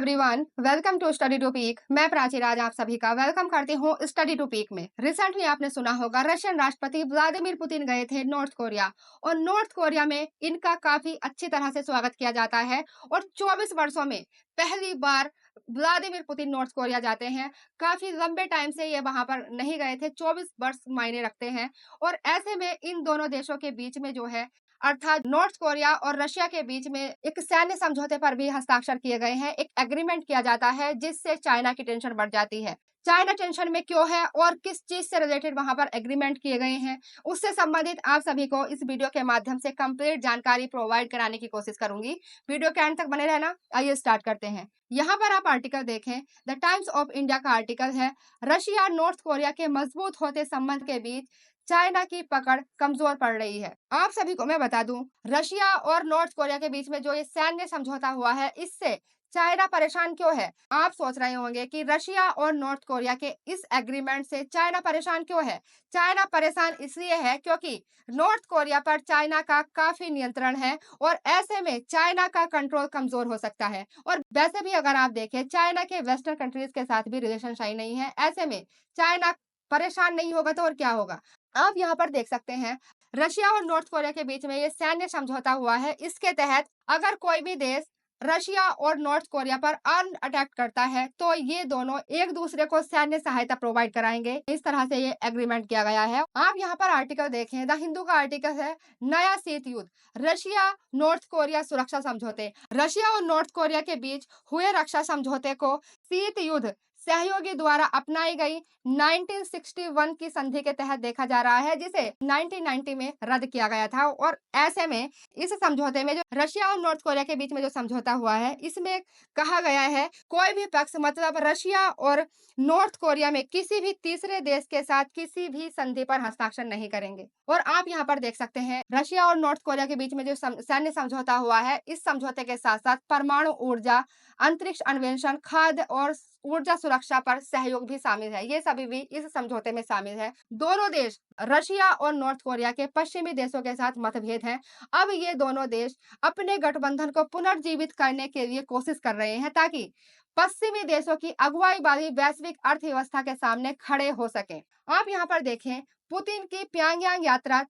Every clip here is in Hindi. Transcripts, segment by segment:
Everyone, welcome to Study to Peak. मैं प्राची आज आप सभी का वेलकम करती हूँ स्टडी टू पीक में। रिसेंटली आपने सुना होगा रशियन राष्ट्रपति व्लादिमीर पुतिन गए थे नॉर्थ कोरिया और नॉर्थ कोरिया में इनका काफी अच्छी तरह से स्वागत किया जाता है और 24 वर्षों में पहली बार व्लादिमीर पुतिन नॉर्थ कोरिया जाते हैं। काफी लंबे टाइम से ये वहां पर नहीं गए थे, 24 वर्ष मायने रखते हैं और ऐसे में इन दोनों देशों के बीच में जो है अर्थात नॉर्थ कोरिया और रशिया के बीच में एक सैन्य समझौते पर भी हस्ताक्षर किए गए हैं। एक एग्रीमेंट किया जाता है जिससे चाइना की टेंशन बढ़ जाती है। चाइना टेंशन में क्यों है और किस चीज से रिलेटेड वहां पर एग्रीमेंट किए गए हैं, उससे संबंधित आप सभी को इस वीडियो के माध्यम से कंप्लीट जानकारी प्रोवाइड कराने की कोशिश करूंगी। वीडियो के अंत तक बने रहना। आइए स्टार्ट करते हैं। यहाँ पर आप आर्टिकल देखें, द टाइम्स ऑफ इंडिया का आर्टिकल है, रशिया नॉर्थ कोरिया के मजबूत होते संबंध के बीच चाइना की पकड़ कमजोर पड़ रही है। आप सभी को मैं बता दूं, रशिया और नॉर्थ कोरिया के बीच में जो ये सैन्य समझौता हुआ है, इससे चाइना परेशान क्यों है। आप सोच रहे होंगे कि रशिया और नॉर्थ कोरिया के इस एग्रीमेंट से चाइना परेशान क्यों है। चाइना परेशान इसलिए है क्योंकि नॉर्थ कोरिया पर चाइना का काफी नियंत्रण है और ऐसे में चाइना का कंट्रोल कमजोर हो सकता है। और वैसे भी अगर आप देखें, चाइना के वेस्टर्न कंट्रीज के साथ भी रिलेशन सही नहीं है। ऐसे में चाइना परेशान नहीं होगा तो और क्या होगा। आप यहाँ पर देख सकते हैं, रशिया और नॉर्थ कोरिया के बीच में ये सैन्य समझौता हुआ है। इसके तहत अगर कोई भी देश रशिया और नॉर्थ कोरिया पर अर्म अटैक करता है तो ये दोनों एक दूसरे को सैन्य सहायता प्रोवाइड कराएंगे। इस तरह से ये एग्रीमेंट किया गया है। आप यहाँ पर आर्टिकल देखें, द हिंदू का आर्टिकल है, नया शीत युद्ध, रशिया नॉर्थ कोरिया सुरक्षा समझौते। रशिया और नॉर्थ कोरिया के बीच हुए रक्षा समझौते को शीत युद्ध सहयोगी द्वारा अपनाई गई 1961 की संधि के तहत देखा जा रहा है, जिसे 1990 में रद्द किया गया था। और ऐसे में इस समझौते में जो रशिया और नॉर्थ कोरिया के बीच में जो समझौता हुआ है, इसमें कहा गया है कोई भी पक्ष मतलब रशिया और नॉर्थ कोरिया में किसी भी तीसरे देश के साथ किसी भी संधि पर हस्ताक्षर नहीं करेंगे। और आप यहाँ पर देख सकते हैं, रशिया और नॉर्थ कोरिया के बीच में जो सैन्य समझौता हुआ है, इस समझौते के साथ साथ परमाणु ऊर्जा, अंतरिक्ष अन्वेषण, खाद्य और ऊर्जा सुरक्षा पर सहयोग भी शामिल है। ये सभी भी इस समझौते में शामिल है। दोनों देश रशिया और नॉर्थ कोरिया के पश्चिमी देशों के साथ मतभेद है। अब ये दोनों देश अपने गठबंधन को पुनर्जीवित करने के लिए कोशिश कर रहे हैं ताकि पश्चिमी देशों की अगुवाई वाली वैश्विक अर्थव्यवस्था के सामने खड़े हो सके। आप यहाँ पर देखें, पुतिन की प्योंगयांग यात्रा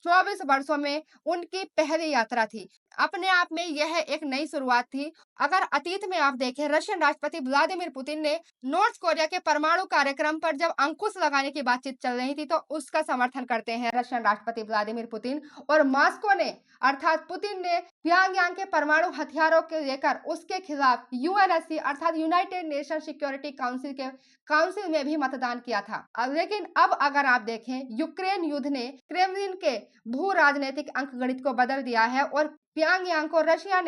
24 वर्षों में उनकी पहली यात्रा थी। अपने आप में यह एक नई शुरुआत थी। अगर अतीत में आप देखें, रशियन राष्ट्रपति व्लादिमीर पुतिन ने नॉर्थ कोरिया के परमाणु कार्यक्रम पर जब अंकुश लगाने की बातचीत चल रही थी तो उसका समर्थन करते हैं रशियन राष्ट्रपति व्लादिमीर पुतिन। और मॉस्को ने अर्थात पुतिन ने प्योंगयांग के परमाणु हथियारों के लेकर उसके खिलाफ यूएनएससी अर्थात यूनाइटेड नेशन सिक्योरिटी काउंसिल में भी मतदान किया था। लेकिन अब अगर आप देखें, यूक्रेन युद्ध ने क्रेमलिन के भू राजनीतिक अंकगणित को बदल दिया है और प्योंगयांग को रशिया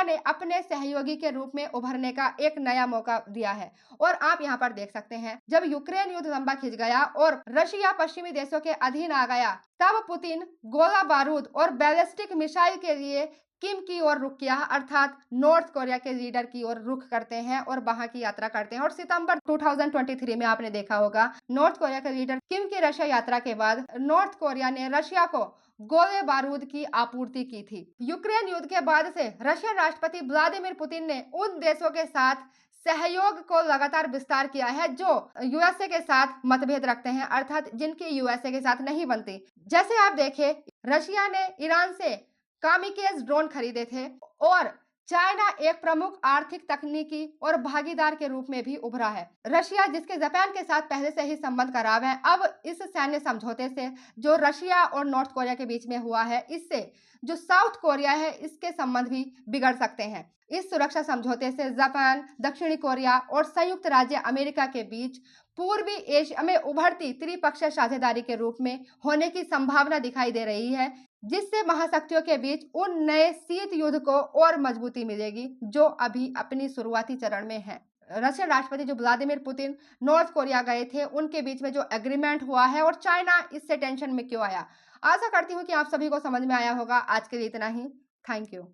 ने अपने सहयोगी के रूप में उभरने का एक नया मौका दिया है। और आप यहाँ पर देख सकते हैं, जब यूक्रेन युद्ध लंबा खिंच गया और रशिया पश्चिमी देशों के अधीन आ गया, तब पुतिन गोला बारूद और बैलिस्टिक मिसाइल के लिए किम की ओर रुख किया अर्थात नॉर्थ कोरिया के लीडर की ओर रुख करते हैं और वहां की यात्रा करते हैं। और सितंबर 2023 में आपने देखा होगा, नॉर्थ कोरिया के लीडर किम की रशिया यात्रा के बाद नॉर्थ कोरिया ने रशिया को गोले बारूद की आपूर्ति की थी। यूक्रेन युद्ध के बाद से रशियन राष्ट्रपति व्लादिमीर पुतिन ने उन देशों के साथ सहयोग को लगातार विस्तार किया है जो यूएसए के साथ मतभेद रखते हैं अर्थात जिनकी यूएसए के साथ नहीं बनती। जैसे आप देखें, रशिया ने ईरान से कामिकेज ड्रोन खरीदे थे और चाइना एक प्रमुख आर्थिक तकनीकी और भागीदार के रूप में भी उभरा है। रशिया, जिसके जापान के साथ पहले से ही संबंध खराब है, अब इस सैन्य समझौते से जो रशिया और नॉर्थ कोरिया के बीच में हुआ है, इससे जो साउथ कोरिया है इसके संबंध भी बिगड़ सकते हैं। इस सुरक्षा समझौते से जापान, दक्षिणी कोरिया और संयुक्त राज्य अमेरिका के बीच पूर्वी एशिया में उभरती त्रिपक्षीय साझेदारी के रूप में होने की संभावना दिखाई दे रही है, जिससे महाशक्तियों के बीच उन नए शीत युद्ध को और मजबूती मिलेगी जो अभी अपनी शुरुआती चरण में है। रशियन राष्ट्रपति जो व्लादिमीर पुतिन नॉर्थ कोरिया गए थे, उनके बीच में जो एग्रीमेंट हुआ है और चाइना इससे टेंशन में क्यों आया। आशा करती हूँ कि आप सभी को समझ में आया होगा। आज के लिए इतना ही। Thank you.